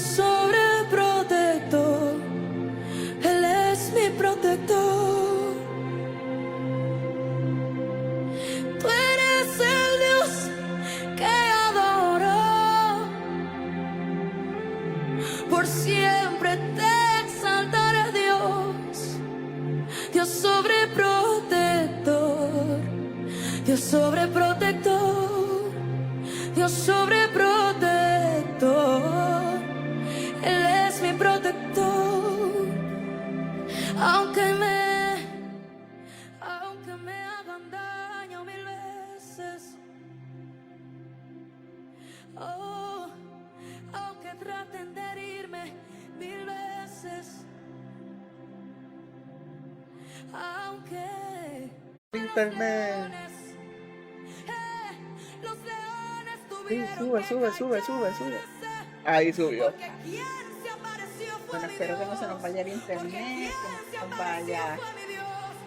Dios sobreprotector, Él es mi protector. Tú eres el Dios que adoro, por siempre te exaltaré, Dios. Dios sobreprotector, Dios sobreprotector, Dios sobreprotector, Él es mi protector. Aunque me hagan daño mil veces, oh, aunque traten de herirme mil veces, aunque Internet. los leones Sí, tuvieron sube. Ahí subió. porque quien se apareció fue Bueno, mi espero que no se Dios. nos vaya el internet, que no nos vaya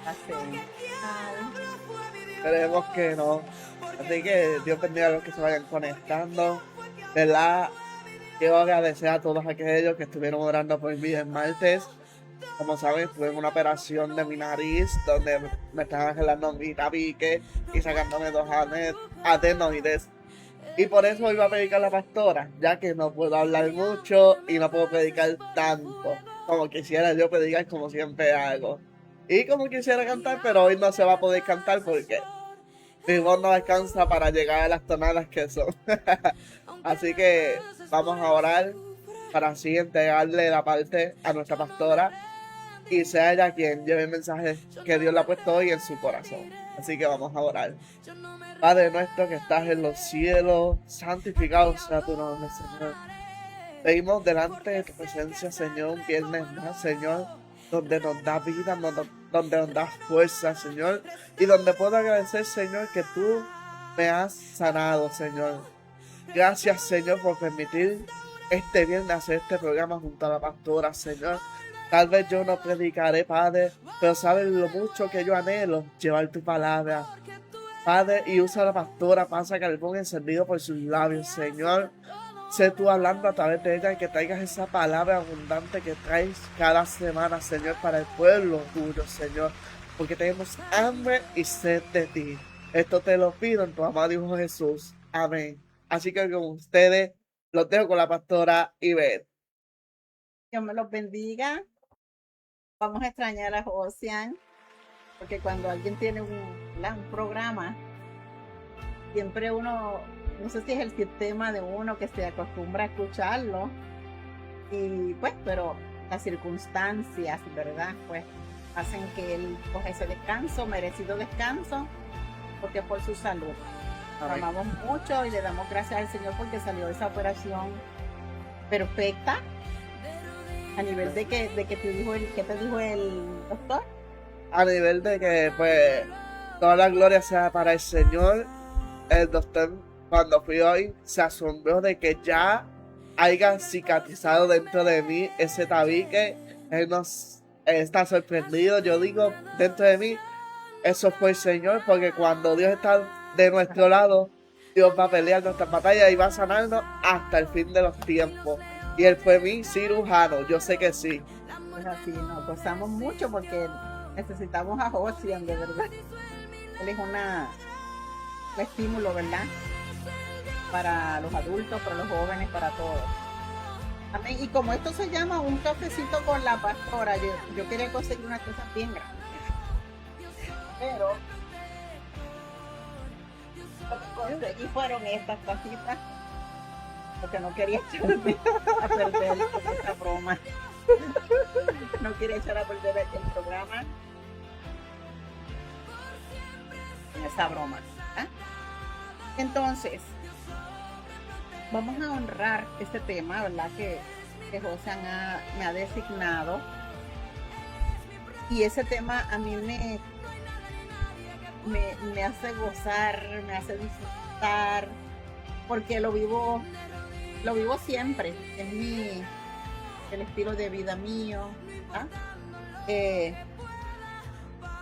a hacer mal. Esperemos que no. Así que Dios bendiga a los que se vayan conectando. ¿Verdad? Quiero agradecer a todos aquellos que estuvieron orando por mí el martes. Como saben, tuve una operación de mi nariz donde me estaban arreglando mi tabique y sacándome 2 adenoides. Y por eso iba a predicar a la pastora, ya que no puedo hablar mucho y no puedo predicar tanto como quisiera yo predicar, como siempre hago. Y como quisiera cantar, pero hoy no se va a poder cantar porque mi voz no alcanza para llegar a las tonadas que son. Así que vamos a orar para así entregarle la parte a nuestra pastora y sea ella quien lleve el mensaje que Dios le ha puesto hoy en su corazón. Así que vamos a orar. Padre nuestro que estás en los cielos, santificado sea tu nombre, Señor. Venimos delante de tu presencia, Señor, un viernes más, Señor, donde nos da vida, donde nos da fuerza, Señor, y donde puedo agradecer, Señor, que tú me has sanado, Señor. Gracias, Señor, por permitir este viernes hacer este programa junto a la pastora, Señor. Tal vez yo no predicaré, Padre, pero sabes lo mucho que yo anhelo llevar tu palabra, Padre, y usa a la pastora, pasa carbón encendido por sus labios, Señor. Sé tú hablando a través de ella y que traigas esa palabra abundante que traes cada semana, Señor, para el pueblo tuyo, Señor. Porque tenemos hambre y sed de ti. Esto te lo pido en tu amado Hijo Jesús. Amén. Así que con ustedes los dejo con la pastora Ivette. Dios me los bendiga. Vamos a extrañar a Josian, porque cuando alguien tiene un programa, siempre uno, no sé si es el sistema de uno que se acostumbra a escucharlo, y pues, pero las circunstancias, ¿verdad? Pues hacen que él coja ese descanso, merecido descanso, porque es por su salud. Lo Amén. amamos mucho y le damos gracias al Señor porque salió esa operación perfecta. A nivel de que te dijo ¿qué te dijo el doctor? A nivel de que, pues, toda la gloria sea para el Señor. El doctor, cuando fui hoy, se asombró de que ya haya cicatrizado dentro de mí ese tabique. Él está sorprendido. Yo digo, dentro de mí, eso fue el Señor, porque cuando Dios está de nuestro lado, Dios va a pelear nuestras batallas y va a sanarnos hasta el fin de los tiempos. Y Él fue mi cirujano, yo sé que sí. Pues así, nos gozamos mucho porque necesitamos a Josian, de verdad. Él es un estímulo, ¿verdad? Para los adultos, para los jóvenes, para todos. Amén. Y como esto se llama un cafecito con la pastora, yo quería conseguir una cosa bien grande. Pero lo que conseguí fueron estas tacitas, porque no quería echarme a perder esta broma. No quería echar a perder el programa en esa broma. ¿Eh? Entonces, vamos a honrar este tema, ¿verdad? Que Josian me ha designado. Y ese tema a mí me hace gozar, me hace disfrutar, porque lo vivo siempre. Es el estilo de vida mío, ¿ah?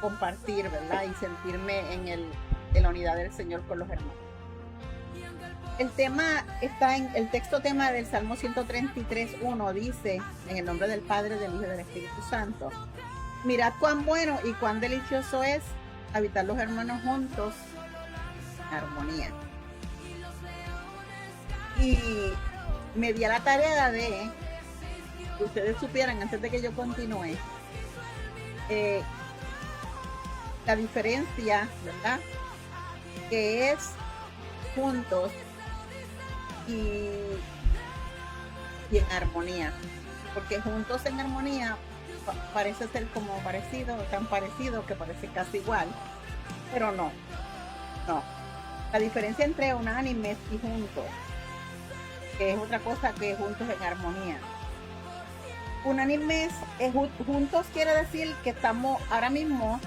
Compartir, ¿verdad? Y sentirme en la unidad del Señor con los hermanos. El tema está en el texto tema del Salmo 133:1, dice, en el nombre del Padre, del Hijo y del Espíritu Santo: mirad cuán bueno y cuán delicioso es habitar los hermanos juntos en armonía. Y me di a la tarea de que ustedes supieran, antes de que yo continúe, la diferencia, ¿verdad?, que es juntos y en armonía, porque juntos en armonía parece ser como parecido, tan parecido que parece casi igual, pero no. La diferencia entre unánimes y juntos, que es otra cosa que juntos en armonía. Unánimes, juntos quiere decir que estamos ahora mismo,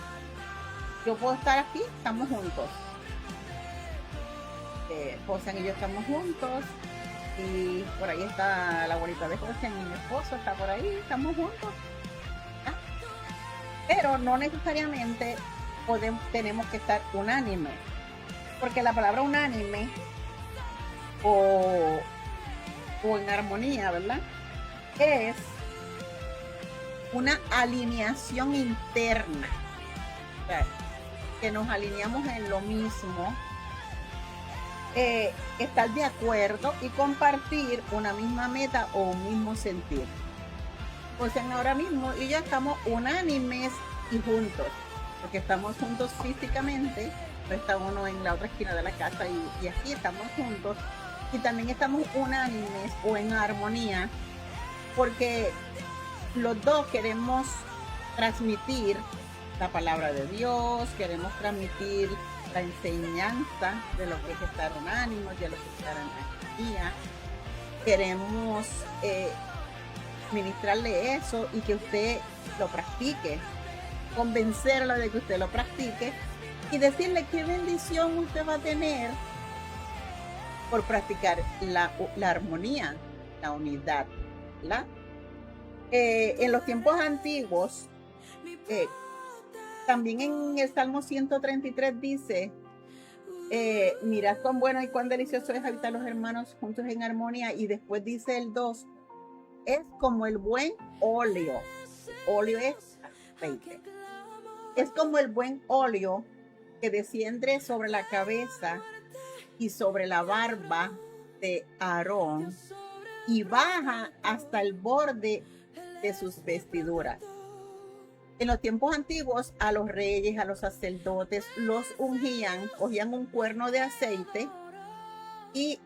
yo puedo estar aquí, estamos juntos. José y yo estamos juntos, y por ahí está la abuelita de José y mi esposo está por ahí, estamos juntos. ¿Ah? Pero no necesariamente tenemos que estar unánimes, porque la palabra unánime o en armonía, ¿verdad?, es una alineación interna, o sea, que nos alineamos en lo mismo, estar de acuerdo y compartir una misma meta o un mismo sentir. Pues ahora mismo y ya estamos unánimes y juntos, porque estamos juntos físicamente, pues está uno en la otra esquina de la casa y aquí estamos juntos, y también estamos unánimes o en armonía, porque los dos queremos transmitir la palabra de Dios, queremos transmitir la enseñanza de lo que es estar unánimos, de lo que es estar en armonía. Queremos ministrarle eso y que usted lo practique, convencerlo de que usted lo practique y decirle qué bendición usted va a tener por practicar la armonía, la unidad, ¿verdad? En los tiempos antiguos, también en el Salmo 133 dice, mirad cuán bueno y cuán delicioso es habitar los hermanos juntos en armonía, y después dice el 2, es como el buen óleo. Óleo es aceite. Es como el buen óleo que desciende sobre la cabeza y sobre la barba de Aarón y baja hasta el borde de sus vestiduras. En los tiempos antiguos, a los reyes, a los sacerdotes, los ungían, cogían un cuerno de aceite y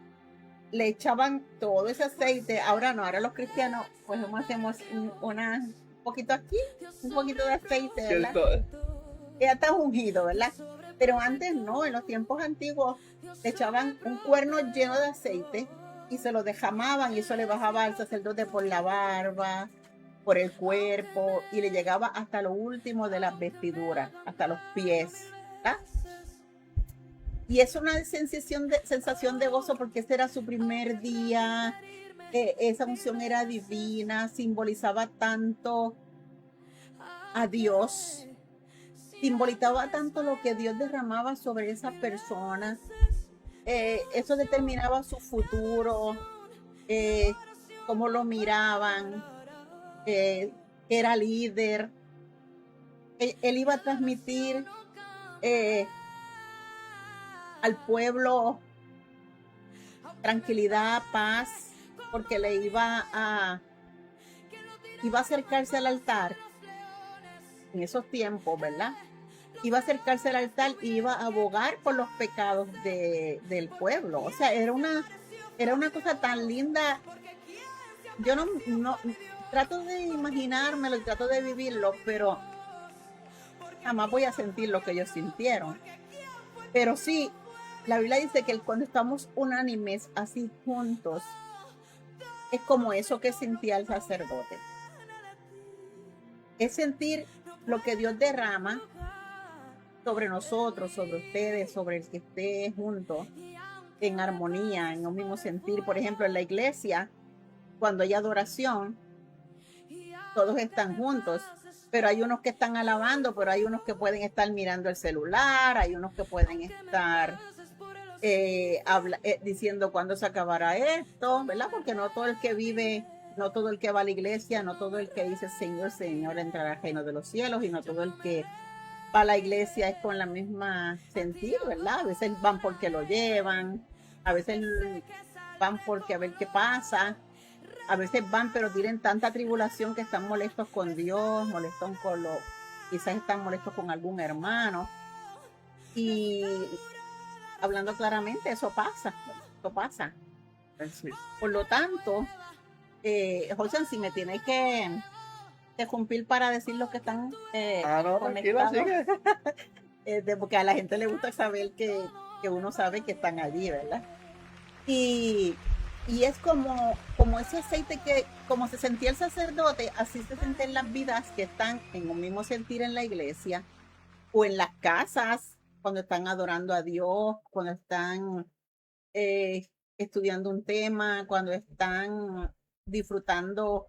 le echaban todo ese aceite. Ahora no, ahora los cristianos pues hacemos un poquito aquí, un poquito de aceite, ¿verdad? Ya está ungido, ¿verdad? Pero antes no, en los tiempos antiguos le echaban un cuerno lleno de aceite y se lo derramaban, y eso le bajaba al sacerdote por la barba, por el cuerpo, y le llegaba hasta lo último de las vestiduras, hasta los pies, ¿verdad? Y es una sensación de gozo, porque ese era su primer día, esa unción era divina, simbolizaba tanto a Dios, simbolizaba tanto lo que Dios derramaba sobre esa persona. Eso determinaba su futuro, cómo lo miraban, era líder. Él iba a transmitir al pueblo tranquilidad, paz, porque le iba a acercarse al altar en esos tiempos, ¿verdad? Iba a acercarse al altar y iba a abogar por los pecados del pueblo. O sea, era una cosa tan linda. Yo no trato de imaginármelo y trato de vivirlo, pero jamás voy a sentir lo que ellos sintieron. Pero sí, la Biblia dice que cuando estamos unánimes, así juntos, es como eso que sentía el sacerdote. Es sentir lo que Dios derrama sobre nosotros, sobre ustedes, sobre el que esté junto, en armonía, en un mismo sentir. Por ejemplo, en la iglesia, cuando hay adoración, todos están juntos, pero hay unos que están alabando, pero hay unos que pueden estar mirando el celular, hay unos que pueden estar diciendo cuándo se acabará esto, ¿verdad? Porque no todo el que vive, no todo el que va a la iglesia, no todo el que dice Señor, Señor entrará al reino de los cielos, y no todo el que va a la iglesia es con la misma sentido, ¿verdad? A veces van porque lo llevan, a veces van porque a ver qué pasa, a veces van pero tienen tanta tribulación que están molestos con Dios, molestos con quizás están molestos con algún hermano. Y hablando claramente, eso pasa. Sí. Por lo tanto, José, si me tienes que cumplir para decir lo que están No, tranquilo, sigue. porque a la gente le gusta saber que uno sabe que están allí, ¿verdad? Y es como ese aceite que, como se sentía el sacerdote, así se sienten las vidas que están en un mismo sentir en la iglesia o en las casas, cuando están adorando a Dios, cuando están estudiando un tema, cuando están disfrutando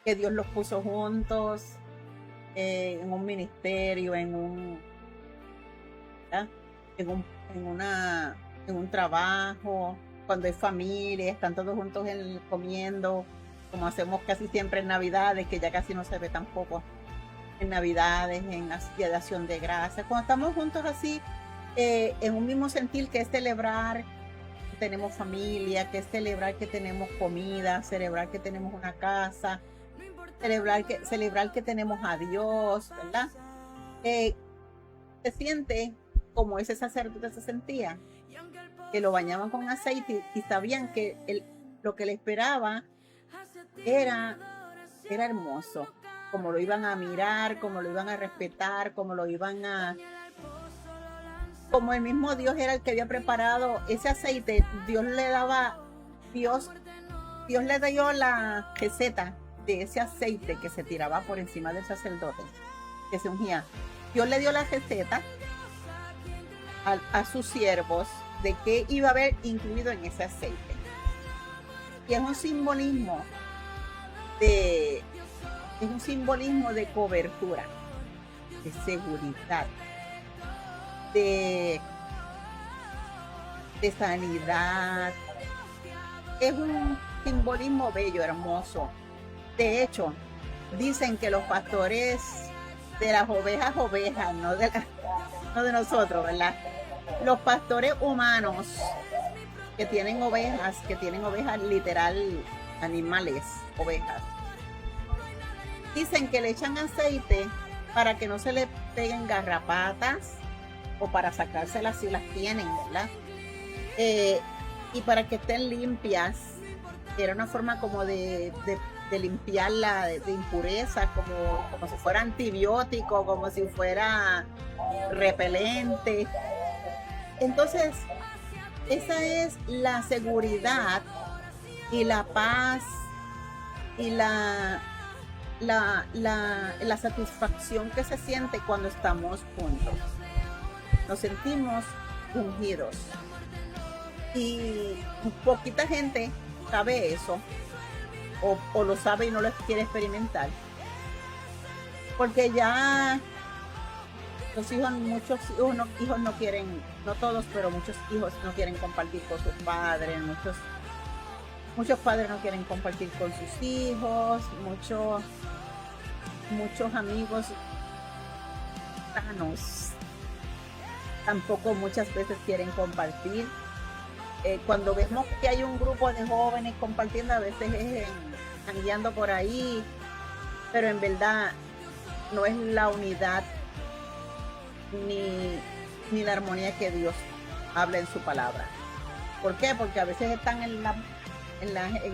que Dios los puso juntos en un ministerio, en un trabajo, cuando hay familia, están todos juntos comiendo, como hacemos casi siempre en Navidades, que ya casi no se ve tampoco en Navidades, en la Día de Acción de Gracias, cuando estamos juntos así, en un mismo sentir, que es celebrar que tenemos familia, que es celebrar que tenemos comida, celebrar que tenemos una casa, celebrar que tenemos a Dios, ¿verdad? Se siente como ese sacerdote se sentía, que lo bañaban con aceite y sabían que lo que le esperaba era hermoso, como lo iban a mirar, como lo iban a respetar, como el mismo Dios era el que había preparado ese aceite. Dios le dio la receta de ese aceite que se tiraba por encima del sacerdote, que se ungía. Dios le dio la receta a sus siervos de qué iba a haber incluido en ese aceite. Y es un simbolismo de cobertura, de seguridad, de sanidad. Es un simbolismo bello, hermoso. De hecho, dicen que los pastores de las ovejas, no de nosotros, ¿verdad? Los pastores humanos que tienen ovejas literal, animales, ovejas, dicen que le echan aceite para que no se le peguen garrapatas o para sacárselas si las tienen, ¿verdad? Y para que estén limpias. Era una forma como de limpiarla de impureza, como si fuera antibiótico, como si fuera repelente. Entonces, esa es la seguridad y la paz y la satisfacción que se siente cuando estamos juntos. Nos sentimos ungidos. Y poquita gente sabe eso, o lo sabe y no lo quiere experimentar. Porque ya muchos hijos no quieren, no todos, pero muchos hijos no quieren compartir con sus padres, muchos padres no quieren compartir con sus hijos, muchos amigos sanos tampoco muchas veces quieren compartir. Cuando vemos que hay un grupo de jóvenes compartiendo, a veces es jangueando por ahí, pero en verdad no es la unidad ni la armonía que Dios habla en su palabra. ¿Por qué? Porque a veces están en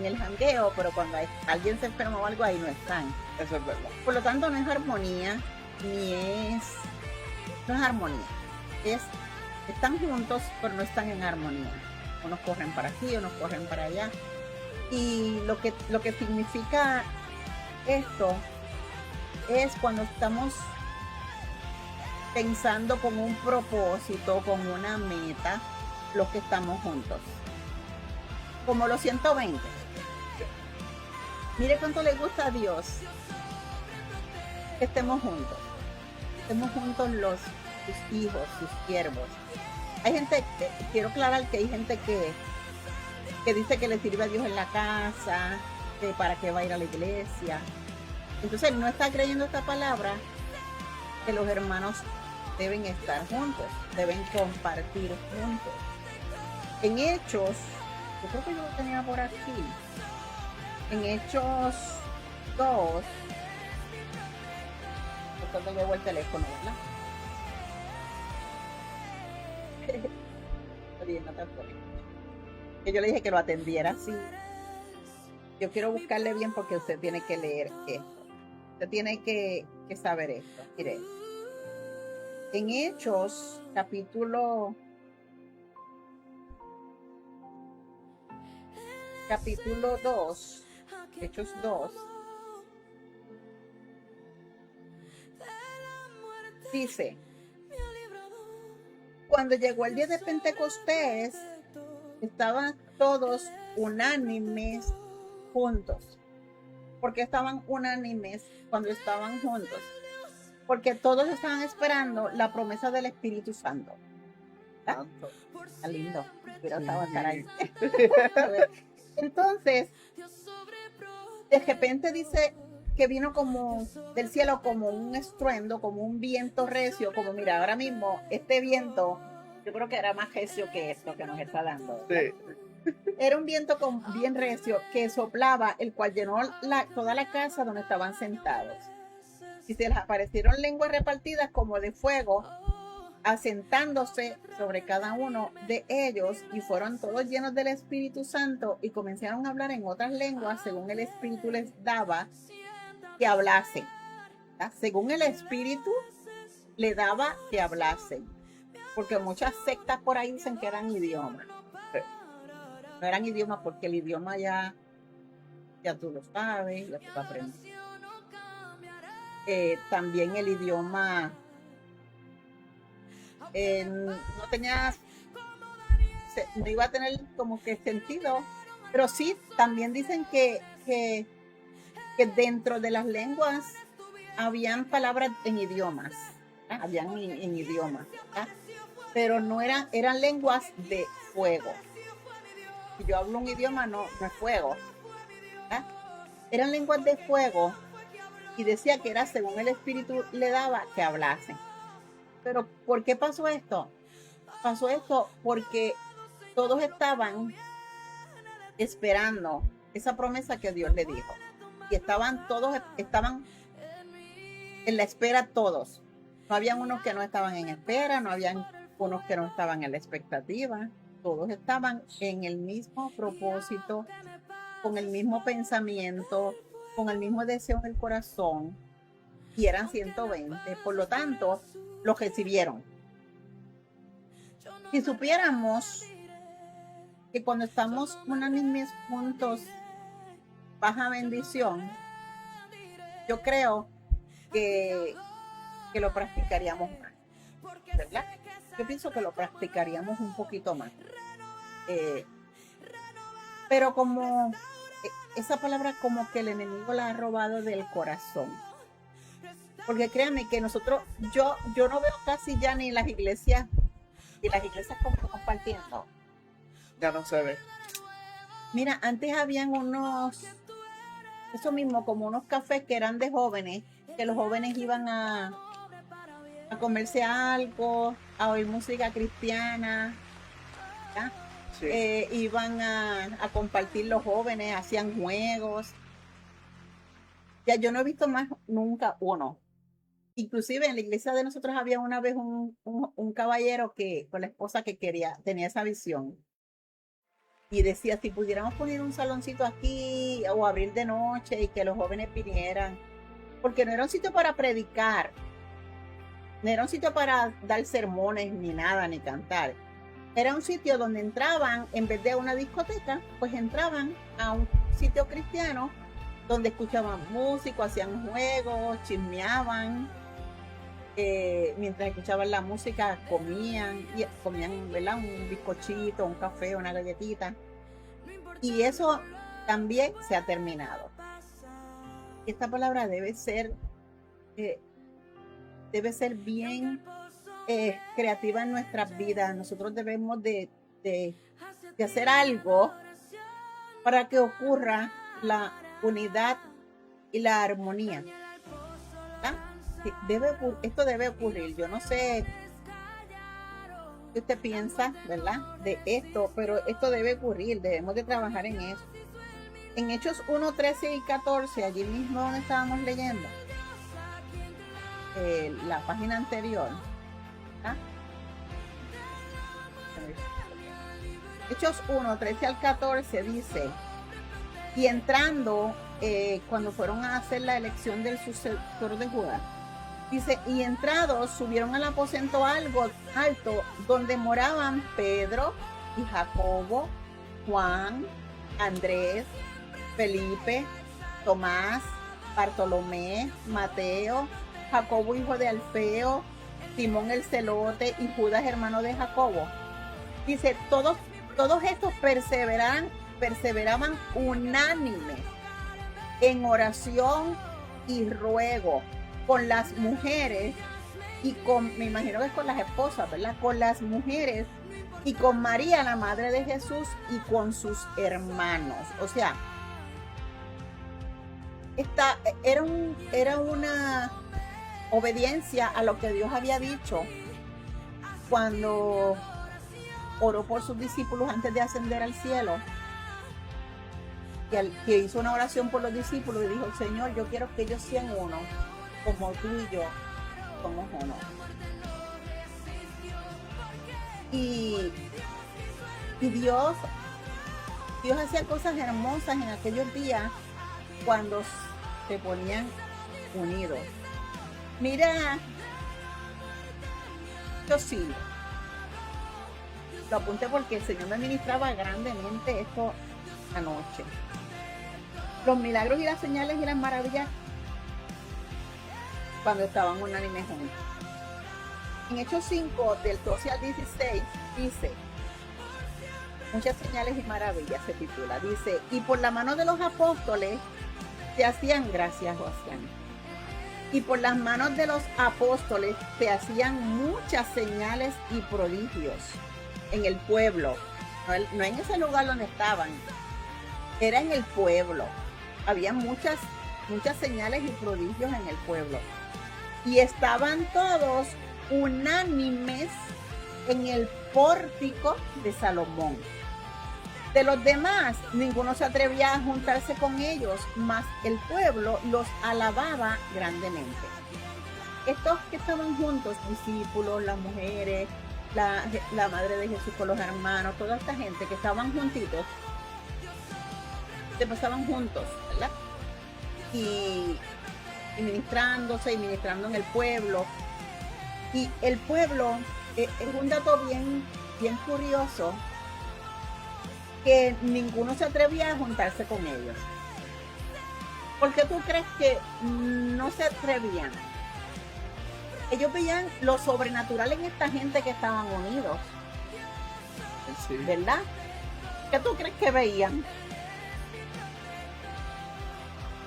el jangueo, pero cuando alguien se enferma o algo, ahí no están. Eso es verdad. Por lo tanto, no es armonía, no es armonía. Están juntos, pero no están en armonía. Unos corren para aquí, unos corren para allá. Y lo que significa esto es cuando estamos pensando con un propósito, con una meta, los que estamos juntos. Como los 120. Mire cuánto le gusta a Dios que estemos juntos. Estemos juntos sus hijos, sus siervos. Hay gente, quiero aclarar que hay gente que dice que le sirve a Dios en la casa, que para qué va a ir a la iglesia. Entonces no está creyendo esta palabra que los hermanos deben estar juntos, deben compartir juntos. En Hechos, yo creo que yo lo tenía por aquí, en Hechos 2, cuando llevo el teléfono, ¿verdad? Que yo le dije que lo atendiera así. Yo quiero buscarle bien porque usted tiene que leer esto. Usted tiene que saber esto. Mire, en Hechos, capítulo 2, Hechos 2, dice, cuando llegó el día de Pentecostés, estaban todos unánimes juntos. ¿Por qué estaban unánimes cuando estaban juntos? Porque todos estaban esperando la promesa del Espíritu Santo. ¿Ah? Está lindo. Hubiera estado estar ahí. Entonces, de repente dice que vino como del cielo como un estruendo, como un viento recio, como mira, ahora mismo este viento, yo creo que era más recio que esto que nos está dando. Sí. Era un viento bien recio que soplaba, el cual llenó toda la casa donde estaban sentados. Y se les aparecieron lenguas repartidas como de fuego, asentándose sobre cada uno de ellos, y fueron todos llenos del Espíritu Santo y comenzaron a hablar en otras lenguas según el Espíritu les daba que hablasen. ¿Verdad? Según el Espíritu le daba que hablasen. Porque muchas sectas por ahí dicen que eran idiomas. No eran idiomas porque el idioma ya tú lo sabes, ya tú lo aprendes. También el idioma no iba a tener como que sentido, pero sí, también dicen que dentro de las lenguas habían palabras en idiomas, habían en idiomas, pero no eran lenguas de fuego. Si yo hablo un idioma, no es fuego, eran lenguas de fuego, y decía que era según el Espíritu le daba que hablasen. Pero ¿por qué pasó esto? Pasó esto porque todos estaban esperando esa promesa que Dios le dijo. Y todos estaban en la espera todos. No habían unos que no estaban en espera, no habían unos que no estaban en la expectativa. Todos estaban en el mismo propósito, con el mismo pensamiento, con el mismo deseo en el corazón, y eran 120. Por lo tanto, los recibieron. Si supiéramos que cuando estamos unánimes juntos, baja bendición, yo creo que lo practicaríamos más, ¿verdad? Yo pienso que lo practicaríamos un poquito más. Pero como esa palabra como que el enemigo la ha robado del corazón. Porque créanme que yo no veo casi ya ni las iglesias como compartiendo. Ya no se ve. Mira, antes habían eso mismo, como unos cafés que eran de jóvenes, que los jóvenes iban a comerse algo, a oír música cristiana, ¿ya? Sí. Iban a compartir los jóvenes, hacían juegos. Ya yo no he visto más nunca uno. Inclusive en la iglesia de nosotros había una vez un caballero que con la esposa que tenía esa visión. Y decía, si pudiéramos poner un saloncito aquí o abrir de noche y que los jóvenes vinieran. Porque no era un sitio para predicar. No era un sitio para dar sermones ni nada, ni cantar. Era un sitio donde entraban, en vez de una discoteca, pues entraban a un sitio cristiano donde escuchaban música, hacían juegos, chismeaban. Mientras escuchaban la música comían, ¿verdad? Un bizcochito, un café, una galletita, y eso también se ha terminado. Esta palabra debe ser bien creativa en nuestras vidas. Nosotros debemos de hacer algo para que ocurra la unidad y la armonía. ¿Verdad? Sí, esto debe ocurrir. Yo no sé qué usted piensa, ¿verdad? De esto, pero esto debe ocurrir. Debemos de trabajar en eso. En Hechos 1, 13 y 14, allí mismo donde estábamos leyendo, la página anterior, ¿ah? Hechos 1, 13 al 14 dice, y entrando, cuando fueron a hacer la elección del sucesor de Judá, dice, y entrados subieron al aposento algo alto, donde moraban Pedro y Jacobo, Juan, Andrés, Felipe, Tomás, Bartolomé, Mateo, Jacobo hijo de Alfeo, Simón el celote y Judas hermano de Jacobo. Dice, todos estos perseveraban unánimes en oración y ruego con las mujeres y me imagino que es con las esposas, ¿verdad? Con las mujeres y con María, la madre de Jesús, y con sus hermanos. O sea, era una obediencia a lo que Dios había dicho cuando oró por sus discípulos antes de ascender al cielo, que hizo una oración por los discípulos y dijo, Señor, yo quiero que ellos sean uno, como tú y yo somos uno. Y Dios hacía cosas hermosas en aquellos días cuando se ponían unidos. Mira, yo sí lo apunté porque el Señor me ministraba grandemente esto anoche. Los milagros y las señales y las maravillas cuando estaban unánimes juntos. En Hechos 5, del 12 al 16, dice, muchas señales y maravillas se titula, dice, y por la mano de los apóstoles se hacían, gracias Josian, y por las manos de los apóstoles se hacían muchas señales y prodigios en el pueblo, no en ese lugar donde estaban, era en el pueblo, había muchas señales y prodigios en el pueblo, y estaban todos unánimes en el pórtico de Salomón. De los demás, ninguno se atrevía a juntarse con ellos, mas el pueblo los alababa grandemente. Estos que estaban juntos, discípulos, las mujeres, la madre de Jesús con los hermanos, toda esta gente que estaban juntitos, se pasaban juntos, ¿verdad? Y ministrándose y ministrando en el pueblo. Y el pueblo, es un dato bien curioso, que ninguno se atrevía a juntarse con ellos. ¿Por qué tú crees que no se atrevían? Ellos veían lo sobrenatural en esta gente que estaban unidos. Sí. ¿Verdad? ¿Qué tú crees que veían?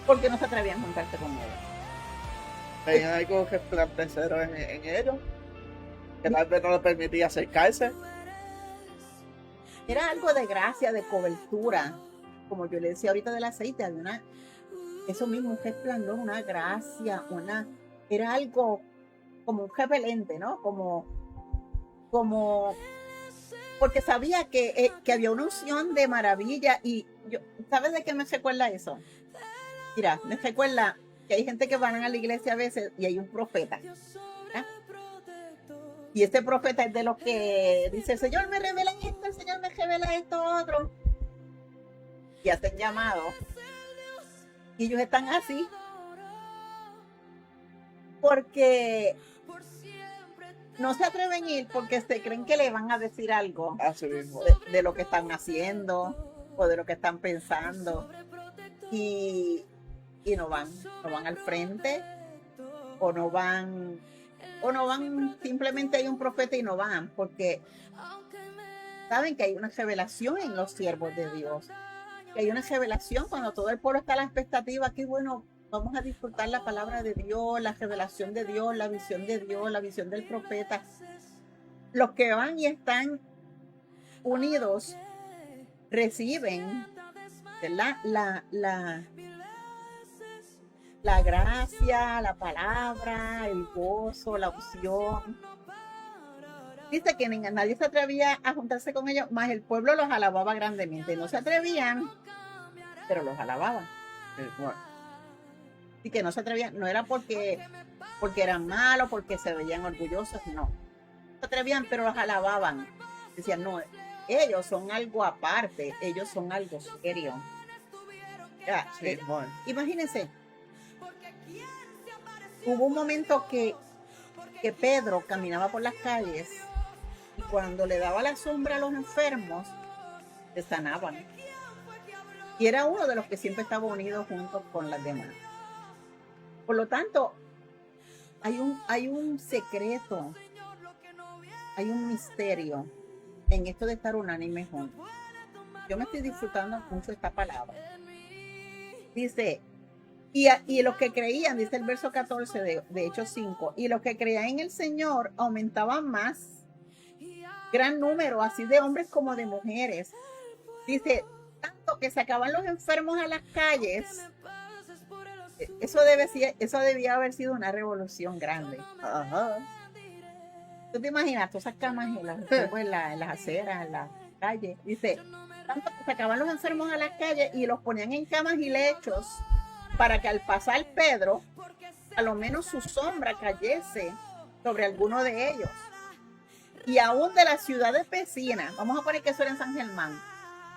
¿Por qué no se atrevían a juntarse con ellos? Veían algo resplandecero en ellos, que tal vez no les permitía acercarse. Era algo de gracia, de cobertura. Como yo le decía ahorita del aceite, había eso mismo, un resplandor, una gracia, era algo como un repelente, ¿no? Como porque sabía que había una unción de maravilla. Y ¿sabes de qué me recuerda eso? Mira, me recuerda que hay gente que van a la iglesia a veces y hay un profeta, ¿verdad? Y este profeta es de los que dice, el Señor me revela esto, el Señor me revela esto otro. Y hacen llamados. Y ellos están así. Porque no se atreven a ir porque se creen que le van a decir algo Así mismo. de lo que están haciendo o de lo que están pensando. Y no van al frente o no van, simplemente hay un profeta y no van, porque saben que hay una revelación en los siervos de Dios, que hay una revelación cuando todo el pueblo está a la expectativa, que bueno, vamos a disfrutar la palabra de Dios, la revelación de Dios, la visión de Dios, la visión del profeta. los que van y están unidos reciben, ¿verdad? La gracia, la palabra, el gozo, la opción. Dice que nadie se atrevía a juntarse con ellos, más el pueblo los alababa grandemente. No se atrevían, pero los alababan. Bueno, Y que no se atrevían, no era porque eran malos, porque se veían orgullosos, no. No se atrevían, pero los alababan. Decían, no, ellos son algo aparte, ellos son algo serio. Ya, sí, bueno. imagínense, hubo un momento que Pedro caminaba por las calles y cuando le daba la sombra a los enfermos, se sanaban. Y era uno de los que siempre estaba unido junto con las demás. Por lo tanto, hay un secreto, hay un misterio en esto de estar unánime juntos. Yo me estoy disfrutando mucho esta palabra. Dice, y los que creían, dice el verso 14 de Hechos 5, y los que creían en el Señor aumentaban más, gran número, así de hombres como de mujeres. Dice, tanto que sacaban los enfermos a las calles. Eso debía haber sido una revolución grande. Ajá. ¿Tú te imaginas todas esas camas en las aceras, en las calles? Dice, tanto que sacaban los enfermos a las calles y los ponían en camas y lechos para que al pasar Pedro, a lo menos su sombra cayese sobre alguno de ellos. Y aún de las ciudades vecinas, vamos a poner que eso era en San Germán,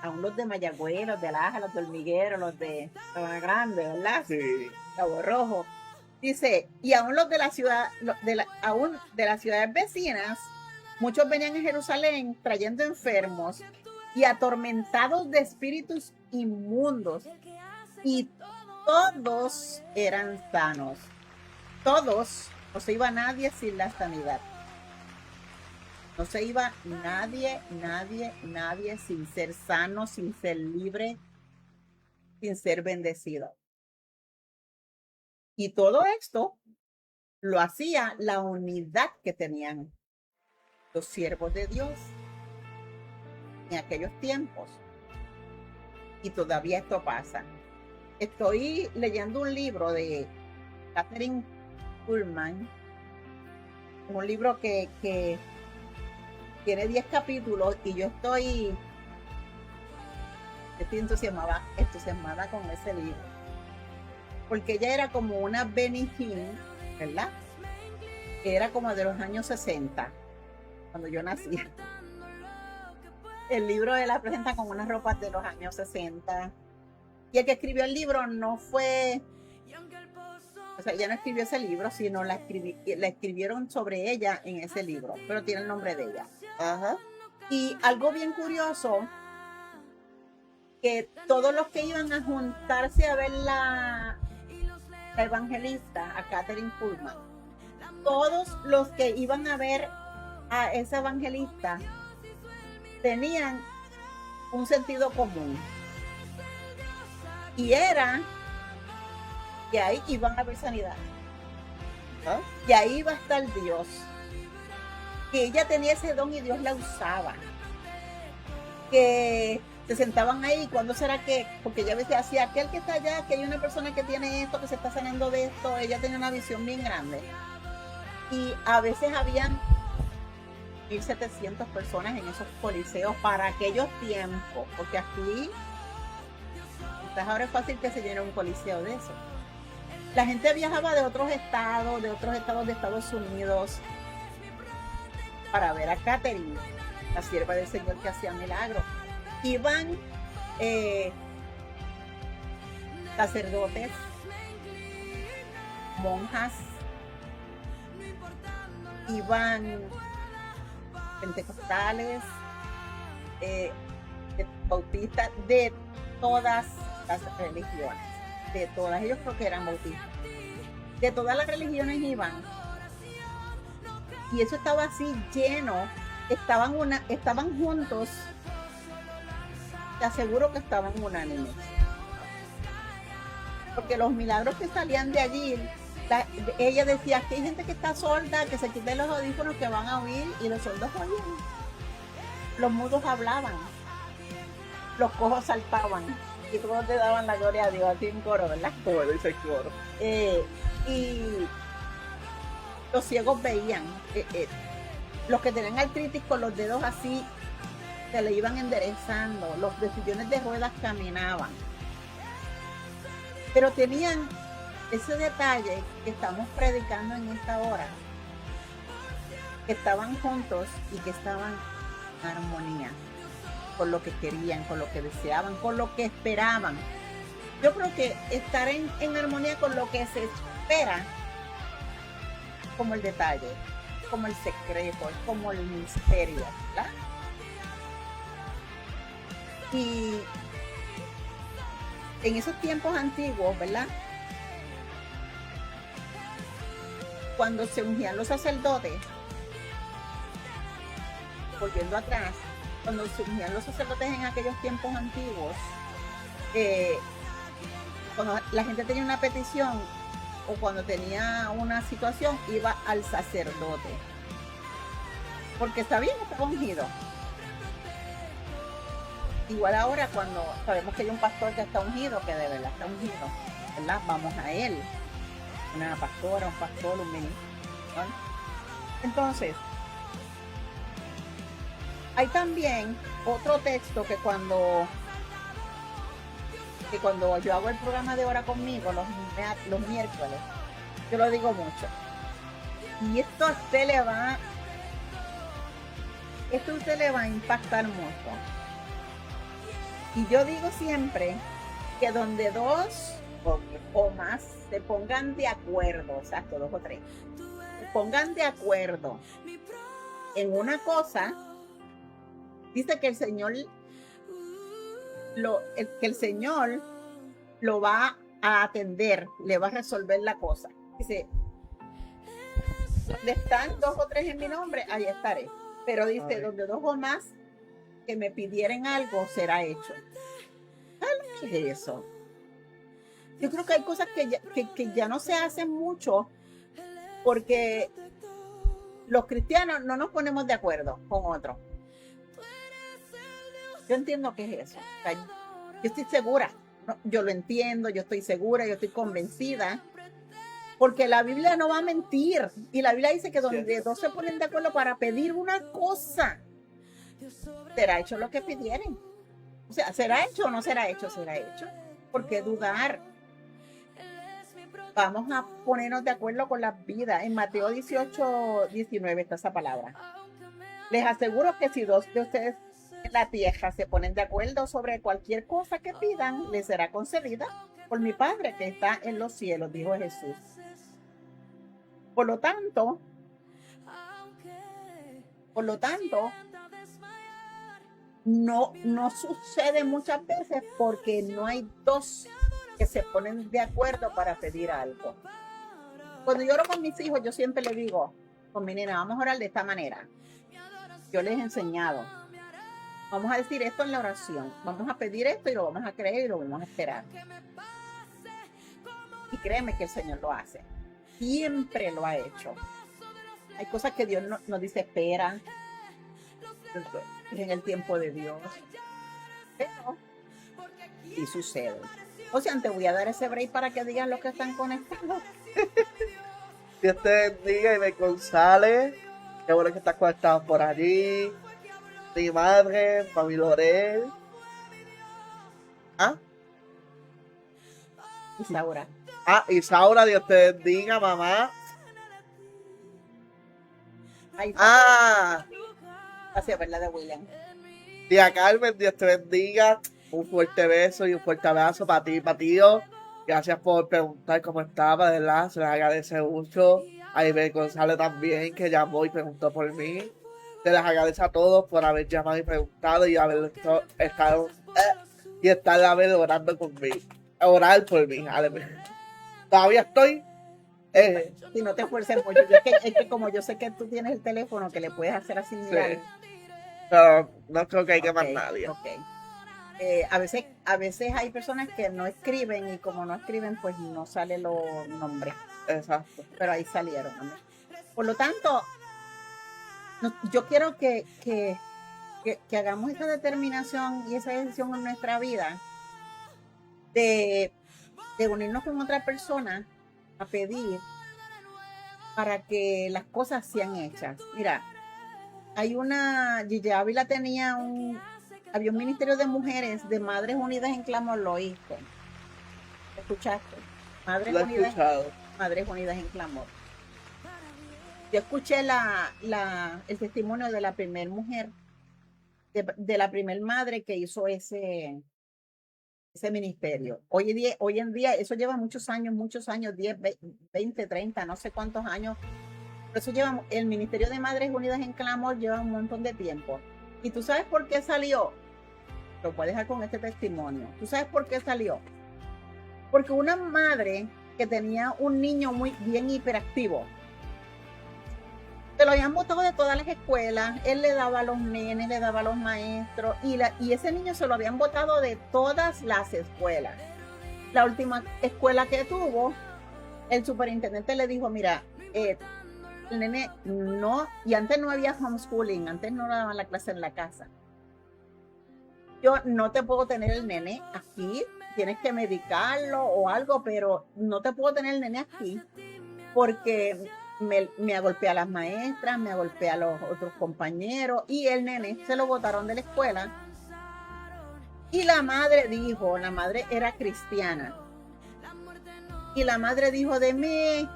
aún los de Mayagüez, los de Laja, los de Hormiguero, los de Sabana Grande, ¿verdad? Sí. Cabo Rojo. Dice, y aún los de la ciudad, aún de las ciudades vecinas, muchos venían a Jerusalén trayendo enfermos y atormentados de espíritus inmundos, y todos eran sanos. Todos, no se iba nadie sin la sanidad. No se iba nadie sin ser sano, sin ser libre, sin ser bendecido. Y todo esto lo hacía la unidad que tenían los siervos de Dios en aquellos tiempos. Y todavía esto pasa. Estoy leyendo un libro de Catherine Kuhlman, un libro que tiene 10 capítulos y yo estoy entusiasmada con ese libro. Porque ella era como una Benny Hinn, ¿verdad? Que era como de los años 60, cuando yo nací. El libro la presenta con unas ropas de los años 60. Y el que escribió el libro no fue, o sea, ella no escribió ese libro, sino la escribieron sobre ella en ese libro, pero tiene el nombre de ella. Ajá. Y algo bien curioso, que todos los que iban a juntarse a ver la evangelista, a Catherine Kuhlman, todos los que iban a ver a esa evangelista tenían un sentido común, y era que ahí iban a ver sanidad. ¿Ah? Y ahí iba a estar Dios, que ella tenía ese don y Dios la usaba, que se sentaban ahí. ¿Cuándo será que? Porque ella a veces hacía, aquel que está allá, que hay una persona que tiene esto, que se está sanando de esto. Ella tenía una visión bien grande. Y a veces habían 1,700 personas en esos coliseos para aquellos tiempos, porque aquí, entonces ahora es fácil que se llene un coliseo de eso. La gente viajaba de otros estados de Estados Unidos, para ver a Catherine, la sierva del Señor que hacía milagros. Iban sacerdotes, monjas, iban pentecostales, bautistas, de todas las religiones, de todas. Ellos creo que eran bautistas, de todas las religiones iban, y eso estaba así lleno. Estaban juntos. Te aseguro que estaban unánimes, porque los milagros que salían de allí ella decía que hay gente que está sorda, que se quiten los audífonos, que van a oír, y los sordos oían. Los mudos hablaban, los cojos saltaban, y todos le daban la gloria a Dios, así en coro, ¿verdad? Como dice el coro. Y los ciegos veían. Los que tenían artritis con los dedos así, se le iban enderezando. Los de sillones de ruedas caminaban. Pero tenían ese detalle que estamos predicando en esta hora, que estaban juntos y que estaban en armonía con lo que querían, con lo que deseaban, con lo que esperaban. Yo creo que estar en armonía con lo que se espera, como el detalle, como el secreto, como el misterio, ¿verdad? Y en esos tiempos antiguos, ¿verdad? Cuando se ungían los sacerdotes, volviendo atrás, cuando se ungían los sacerdotes en aquellos tiempos antiguos, cuando la gente tenía una petición o cuando tenía una situación, iba al sacerdote, porque está bien, está ungido. Igual ahora cuando sabemos que hay un pastor que está ungido, que de verdad está ungido, ¿verdad? Vamos a él, una pastora, un pastor, un ministro, ¿no? Entonces, hay también otro texto que cuando yo hago el programa de Hora Conmigo los miércoles, yo lo digo mucho. Y esto a usted le va a impactar mucho. Y yo digo siempre que donde dos o más se pongan de acuerdo, o sea, dos o tres, se pongan de acuerdo en una cosa, dice que el Señor lo va a atender, le va a resolver la cosa. Dice, donde están dos o tres en mi nombre, ahí estaré. Pero dice, donde dos o más que me pidieren algo, será hecho. ¿Qué es eso? Yo creo que hay cosas que ya no se hacen mucho porque los cristianos no nos ponemos de acuerdo con otros. Yo entiendo qué es eso. O sea, yo estoy segura, yo lo entiendo, yo estoy segura, yo estoy convencida, porque la Biblia no va a mentir. Y la Biblia dice que donde dos se ponen de acuerdo para pedir una cosa, será hecho lo que pidieren. O sea, ¿será hecho o no será hecho? Será hecho. ¿Por qué dudar? Vamos a ponernos de acuerdo con las vidas. En Mateo 18:19 está esa palabra. Les aseguro que si dos de ustedes en la tierra se ponen de acuerdo sobre cualquier cosa que pidan, les será concedida por mi Padre que está en los cielos, dijo Jesús. Por lo tanto, no sucede muchas veces porque no hay dos que se ponen de acuerdo para pedir algo. Cuando yo oro con mis hijos, yo siempre les digo, con mi nena, vamos a orar de esta manera. Yo les he enseñado. Vamos a decir esto en la oración. Vamos a pedir esto y lo vamos a creer y lo vamos a esperar. Y créeme que el Señor lo hace. Siempre lo ha hecho. Hay cosas que Dios nos dice, espera. Es en el tiempo de Dios. Pero sí sucede. O sea, te voy a dar ese break para que digan los que están conectados. Dios te bendiga y me González. Qué bueno que estás conectado por allí. Mi madre, Mami Lorel. ¿Ah? Isaura. Isaura, Dios te bendiga, mamá. Hacia verla de William. Tía Carmen, Dios te bendiga. Un fuerte beso y un fuerte abrazo para ti y para tío. Gracias por preguntar cómo estaba, de verdad. Se les agradece mucho. A Iber González también, que llamó y preguntó por mí. Se les agradece a todos por haber llamado y preguntado y haber estado y estar orando conmigo. Orar por mí. Todavía estoy. Si no te esfuerces mucho, es que como yo sé que tú tienes el teléfono que le puedes hacer así. Sí. Pero no creo que haya más nadie. Okay. A veces hay personas que no escriben y como no escriben, pues no salen los nombres. Exacto. pero ahí salieron. Amén. Por lo tanto, yo quiero que hagamos esa determinación y esa decisión en nuestra vida de unirnos con otra persona a pedir para que las cosas sean hechas. Mira, Gigi Ávila había un ministerio de mujeres de Madres Unidas en Clamor, ¿lo oíste? ¿Escuchaste? Lo he escuchado. Madres Unidas en Clamor. Yo escuché el testimonio de la primer mujer, de la primer madre que hizo ese ministerio. Hoy en día, eso lleva muchos años, 10, 20, 30, no sé cuántos años. Pero eso lleva, el Ministerio de Madres Unidas en Clamor lleva un montón de tiempo. ¿Y tú sabes por qué salió? Lo puedes dejar con este testimonio. ¿Tú sabes por qué salió? Porque una madre que tenía un niño muy bien hiperactivo, que lo habían botado de todas las escuelas, él le daba a los nenes, le daba a los maestros, y ese niño se lo habían botado de todas las escuelas. La última escuela que tuvo, el superintendente le dijo, mira, el nene no, y antes no había homeschooling, antes no daban la clase en la casa. Yo no te puedo tener el nene aquí, tienes que medicarlo o algo, pero no te puedo tener el nene aquí porque me agolpea a las maestras, me agolpea a los otros compañeros, y el nene se lo botaron de la escuela. Y la madre era cristiana, y la madre dijo, deme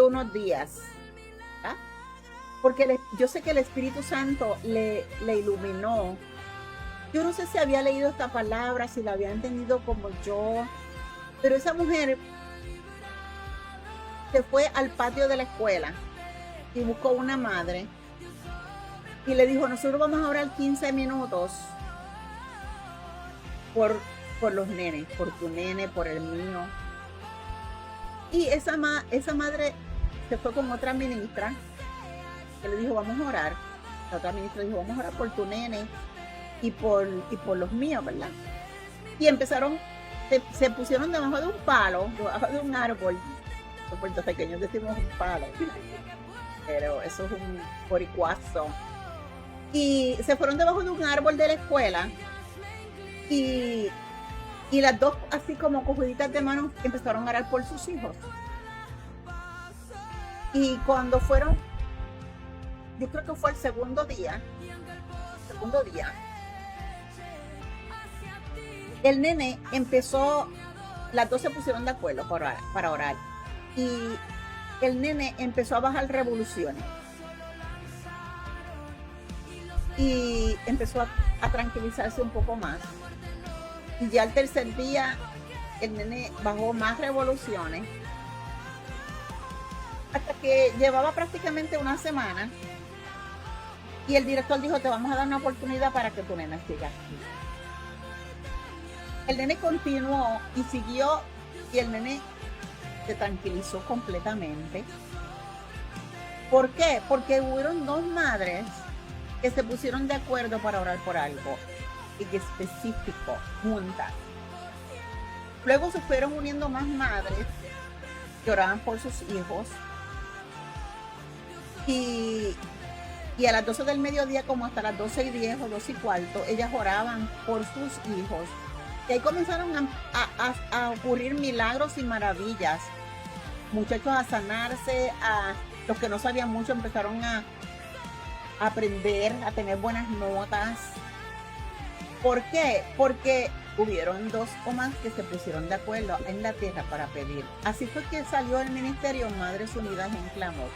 unos días, ¿ah? Porque yo sé que el Espíritu Santo le iluminó. Yo no sé si había leído esta palabra, si la había entendido como yo, pero esa mujer se fue al patio de la escuela y buscó una madre y le dijo, nosotros vamos a orar 15 minutos por los nenes, por tu nene, por el mío. Y esa madre se fue con otra ministra que le dijo, vamos a orar. La otra ministra dijo, vamos a orar por tu nene y por los míos, ¿verdad? Y empezaron, se pusieron debajo de un palo, debajo de un árbol. Los puertorriqueños decimos un palo, pero eso es un boricuazo. Y se fueron debajo de un árbol de la escuela y las dos, así como cogiditas de mano, empezaron a orar por sus hijos. Y cuando fueron, yo creo que fue el segundo día, el nene empezó, las dos se pusieron de acuerdo para orar. Y el nene empezó a bajar revoluciones. Y empezó a tranquilizarse un poco más. Y ya el tercer día, el nene bajó más revoluciones. Hasta que llevaba prácticamente una semana. Y el director dijo, te vamos a dar una oportunidad para que tu nena siga aquí. El nene continuó y siguió, y el nene se tranquilizó completamente. ¿Por qué? Porque hubieron dos madres que se pusieron de acuerdo para orar por algo específico, juntas. Luego se fueron uniendo más madres que oraban por sus hijos. Y a las 12 del mediodía, como hasta las 12:10 o 12:15, ellas oraban por sus hijos. Y ahí comenzaron a ocurrir milagros y maravillas. Muchachos a sanarse, los que no sabían mucho empezaron a aprender, a tener buenas notas. ¿Por qué? Porque hubieron dos o más que se pusieron de acuerdo en la tierra para pedir. Así fue que salió el ministerio Madres Unidas en Clamor.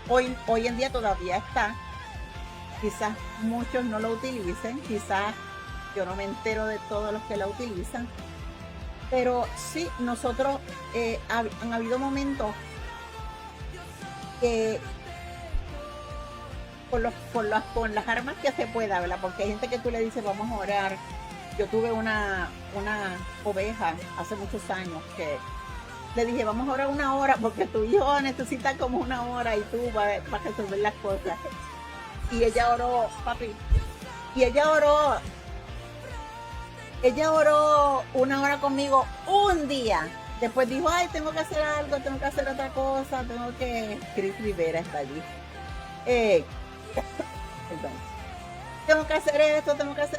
Hoy en día todavía está. Quizás muchos no lo utilicen, quizás yo no me entero de todos los que la utilizan, pero sí, nosotros han habido momentos que con las armas que se pueda, ¿verdad? Porque hay gente que tú le dices, vamos a orar. Yo tuve una oveja hace muchos años que le dije, vamos a orar 1 hora, porque tu hijo necesita como 1 hora y tú vas a resolver las cosas. Y ella oró, papi, y ella oró 1 hora conmigo un día. Después dijo, ay, tengo que hacer algo, tengo que hacer otra cosa, tengo que... Chris Rivera está allí. Perdón. Tengo que hacer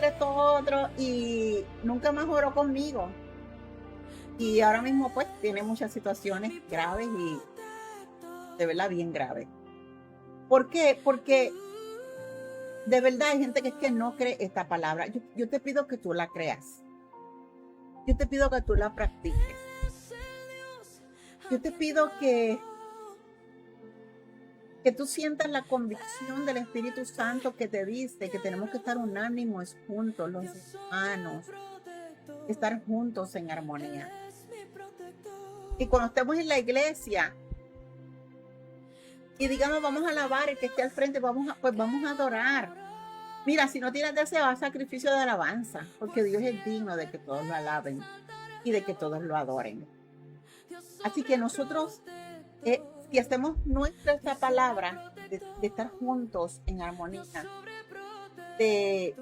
esto otro, y nunca más oró conmigo. Y ahora mismo pues tiene muchas situaciones graves y de verdad bien graves. ¿Por qué? Porque de verdad hay gente que es que no cree esta palabra. Yo te pido que tú la creas. Yo te pido que tú la practiques. Yo te pido que tú sientas la convicción del Espíritu Santo que te dice que tenemos que estar unánimes juntos, los hermanos, estar juntos en armonía. Y cuando estemos en la iglesia y digamos vamos a alabar, el que esté al frente, vamos a adorar. Mira, si no tienes deseo, haz sacrificio de alabanza, porque Dios es digno de que todos lo alaben y de que todos lo adoren. Así que nosotros, si hacemos nuestra palabra de estar juntos en armonía, de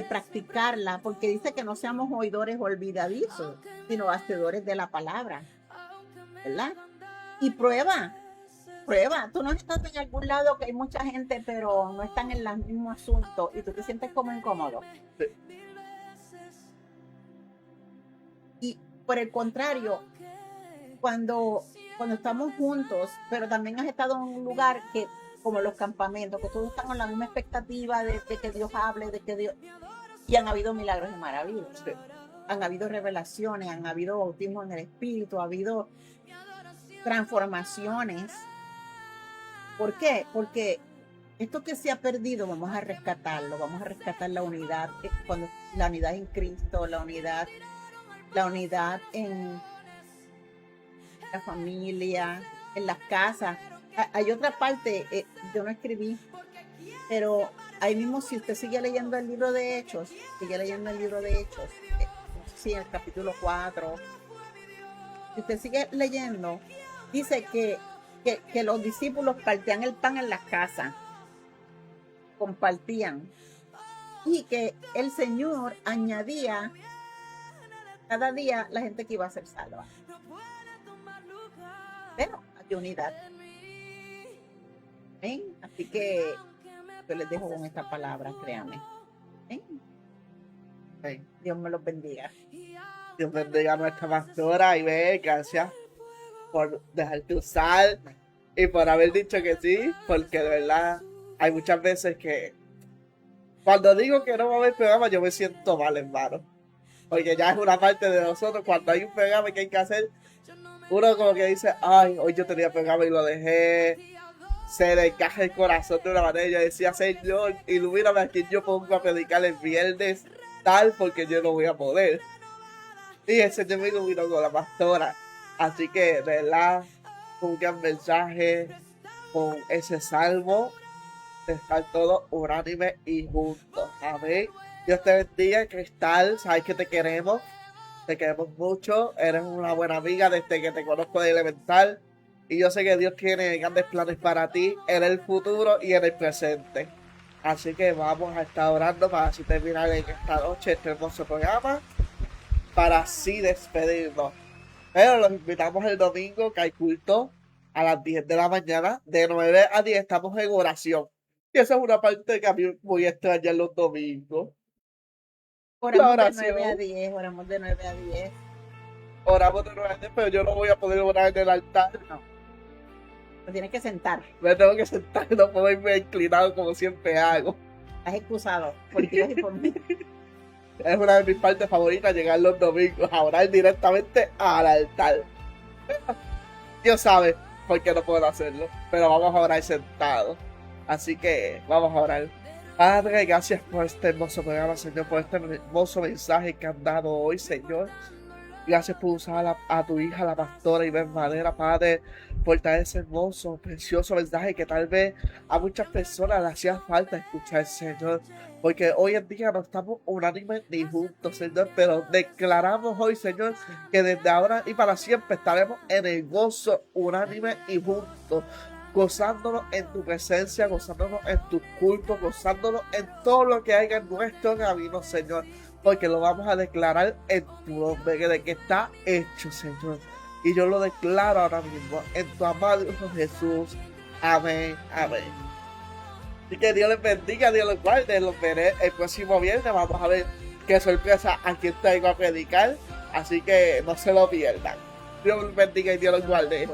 practicarla, porque dice que no seamos oidores olvidadizos, sino hacedores de la palabra, ¿verdad? Y prueba. Tú no estás en algún lado que hay mucha gente, pero no están en el mismo asunto y tú te sientes como incómodo. Sí. Y por el contrario, cuando estamos juntos, pero también has estado en un lugar que, como los campamentos, que todos están con la misma expectativa de que Dios hable, de que Dios... Y han habido milagros y maravillas. Sí. Han habido revelaciones, han habido bautismo en el Espíritu, ha habido transformaciones. ¿Por qué? Porque esto que se ha perdido, vamos a rescatarlo, vamos a rescatar la unidad, la unidad en Cristo, la unidad en la familia, en las casas. Hay otra parte, yo no escribí, pero ahí mismo, si usted sigue leyendo el libro de Hechos, sí, en el capítulo 4, si usted sigue leyendo, dice que los discípulos partían el pan en las casas, compartían, y que el Señor añadía cada día la gente que iba a ser salva. Pero hay unidad. ¿Ven? Así que yo les dejo con esta palabra, créanme. ¿Ven? Sí. Dios me los bendiga. Dios bendiga a nuestra pastora y gracias por dejarte usar y por haber dicho que sí, porque de verdad hay muchas veces que cuando digo que no va a haber programa yo me siento mal, hermano, porque ya es una parte de nosotros. Cuando hay un programa que hay que hacer, uno como que dice, ay, hoy yo tenía programa y lo dejé, se le encaja el corazón de una manera. Yo decía, Señor, ilumíname a quien yo pongo a predicar el viernes tal, porque yo no voy a poder. Y el Señor me iluminó con la pastora. Así que, de verdad, un gran mensaje con ese salmo de estar todos unánimes y juntos. Amén. Dios te bendiga, Cristal. Sabes que te queremos mucho. Eres una buena amiga desde que te conozco de elemental. Y yo sé que Dios tiene grandes planes para ti en el futuro y en el presente. Así que vamos a estar orando para así terminar en esta noche este hermoso programa, para así despedirnos. Pero los invitamos el domingo, que hay culto a las 10 de la mañana. De 9 a 10 estamos en oración. Y esa es una parte que a mí voy a extrañar los domingos. Oramos de 9 a 10, oramos de 9 a 10. Oramos de 9 a 10, pero yo no voy a poder orar en el altar. No. Te tienes que sentar. Me tengo que sentar, no puedo irme inclinado como siempre hago. Estás excusado por Dios y por mí. Es una de mis partes favoritas, llegar los domingos a orar directamente al altar. Dios sabe por qué no puedo hacerlo, pero vamos a orar sentados. Así que vamos a orar. Padre, gracias por este hermoso programa, Señor, por este hermoso mensaje que han dado hoy, Señor. Gracias por usar a tu hija, la pastora Ivette Madera, Padre, por traer ese hermoso, precioso mensaje que tal vez a muchas personas le hacía falta escuchar, Señor. Porque hoy en día no estamos unánimes ni juntos, Señor, pero declaramos hoy, Señor, que desde ahora y para siempre estaremos en el gozo unánime y juntos. gozándonos en tu presencia, gozándonos en tus cultos, gozándonos en todo lo que haya en nuestro camino, Señor, porque lo vamos a declarar en tu nombre, de que está hecho, Señor. Y yo lo declaro ahora mismo en tu amado Hijo Jesús. Amén, amén. Así que Dios les bendiga, Dios les guarde. Los veré el próximo viernes. Vamos a ver qué sorpresa a quién traigo a predicar. Así que no se lo pierdan. Dios les bendiga y Dios los guarde.